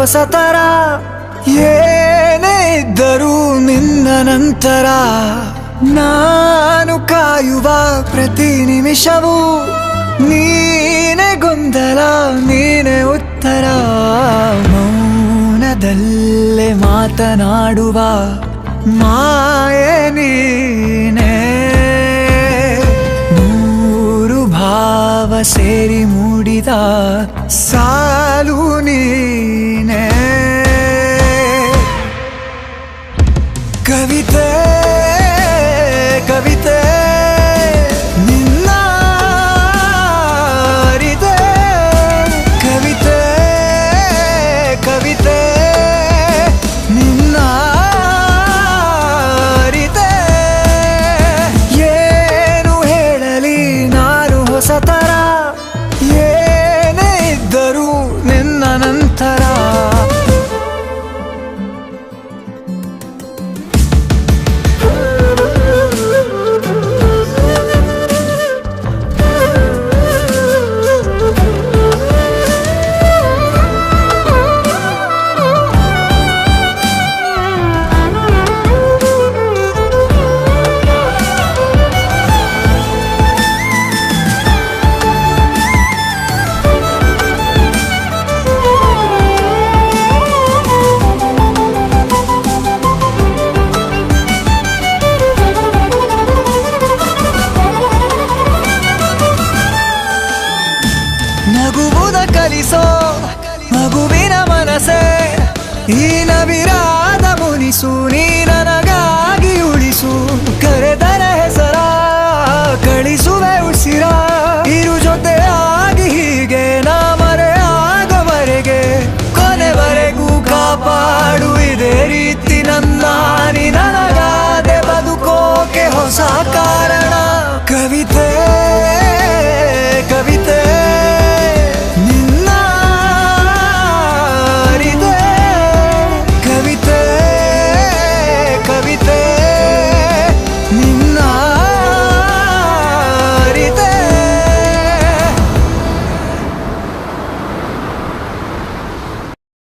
ಹೊಸತರ ಏನೇ ಇದ್ದರೂ ನಿನ್ನ ನಂತರ ನಾನು ಕಾಯುವ ಪ್ರತಿ ನಿಮಿಷವೂ ನೀನೆ ಗೊಂದಲ ನೀನೆ ಉತ್ತರ ಮೌನದಲ್ಲೇ ಮಾತನಾಡುವ ಮಾಯೆ ನೀನೆ ನೂರು ಭಾವ ಸೇರಿ ಮೂಡಿದ ಸಾಲು ನೀನೆ ಕವಿತೆ ಕವಿತೆ ನಿನ್ನ ಅರಿತೆ ಕವಿತೆ ಕವಿತೆ ನಿನ್ನ ಅರಿತೆ ಏನು ಹೇಳಲಿ ನಾನು ಹೊಸತರ ಏನೇ ಇದ್ದರೂ ನಿನ್ನ ನಂತರ ನಗುವುದ ಕಲಿಸೋ ಮಗುವಿನ ಮನಸೆ ಈ ನವಿರಾದ ಮುನಿಸು ನೀ